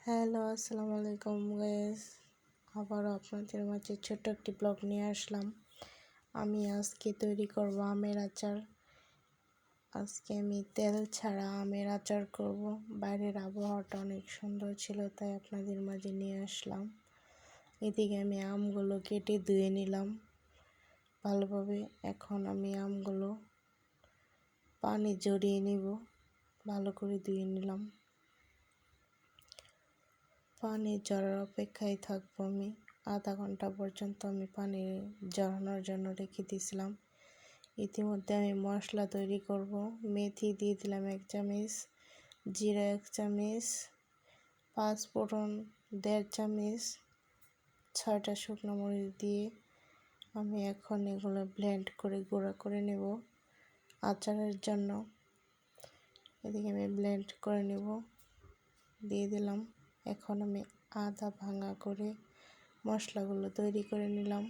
Hello, আসসালামু আলাইকুম guys. আবারও আপনাদের মাঝে ছোট্ট একটি ব্লগ নিয়ে আসলাম। আমি আজকে তৈরি করব আমের আচার। আজকে আমি তেল ছাড়া আমের আচার করব। বাইরের আবহাওয়াটা অনেক সুন্দর ছিল, তাই আপনাদের মাঝে নিয়ে আসলাম। এদিকে আমি আমগুলো কেটে ধুয়ে নিলাম ভালোভাবে। এখন আমি আমগুলো পানি ঝরিয়ে নিব। ভালো করে ধুয়ে নিলাম। পানি ঝরার অপেক্ষায় থাকবো আমি। আধা ঘন্টা পর্যন্ত আমি পানি ঝরানোর জন্য রেখে দিয়েছিলাম। ইতিমধ্যে আমি মশলা তৈরি করব। মেথি দিয়ে দিলাম 1 চামচ, জিরা 1 চামচ, 5 ফোড়ন 1.5 চামচ, 6টা শুকনো মরিচ দিয়ে আমি এখন এগুলো ব্লেন্ড করে গুঁড়া করে নেব আচারের জন্য। এদিকে আমি ব্লেন্ড করে নেব, দিয়ে দিলাম। এখন আমি আদা ভাঙা করে মশলাগুলো তৈরি করে নিলাম।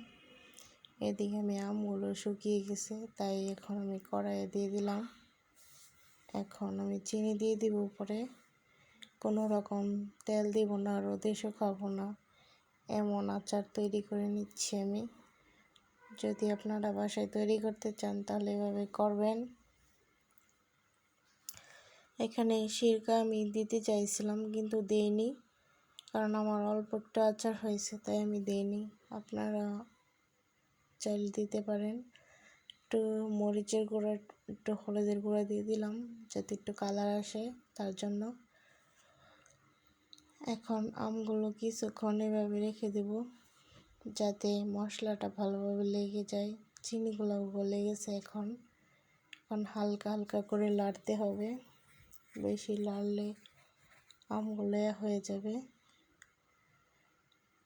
এদিকে আমি আমগুলো শুকিয়ে গেছে, তাই এখন আমি কড়াইয়ে দিয়ে দিলাম। এখন আমি চিনি দিয়ে দিব উপরে। কোনো রকম তেল দিব না, রোদে শুকাবো না, এমন আচার তৈরি করে নিচ্ছি আমি। যদি আপনারা বাসায় তৈরি করতে চান তাহলে এভাবে করবেন। এখানে সিরকা আমি দিতে চাইছিলাম কিন্তু দেইনি, কারণ আমার অল্প একটু আচার হয়েছে, তাই আমি দেইনি। আপনারা চাইলে দিতে পারেন। একটু মরিচের গুঁড়া, একটু হলুদের গুঁড়া দিয়ে দিলাম যাতে একটু কালার আসে, তার জন্য। এখন আমগুলো কিছুক্ষণ এভাবে রেখে দেব যাতে মশলাটা ভালোভাবে লেগে যায়। চিনিগুলো গলে গেছে। এখন হালকা হালকা করে লাড়তে হবে, বেশি লাড়লে আমগুলো হয়ে যাবে।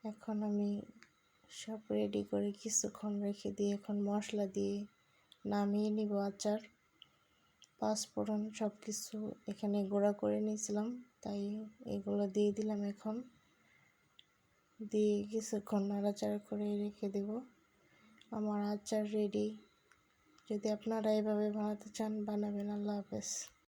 এখন আমি সব রেডি করে কিছুক্ষণ রেখে দিয়ে এখন মশলা দিয়ে নামিয়ে নিব আচার। 5 ফোড়ন সব কিছু এখানে গুঁড়া করে নিয়েছিলাম, তাই এগুলো দিয়ে দিলাম। এখন দিয়ে কিছুক্ষণ নাড়াচাড়া করে রেখে দেব। আমার আচার রেডি। যদি আপনারা এভাবে বানাতে চান বানাবেন। আল্লাহ হাফেজ।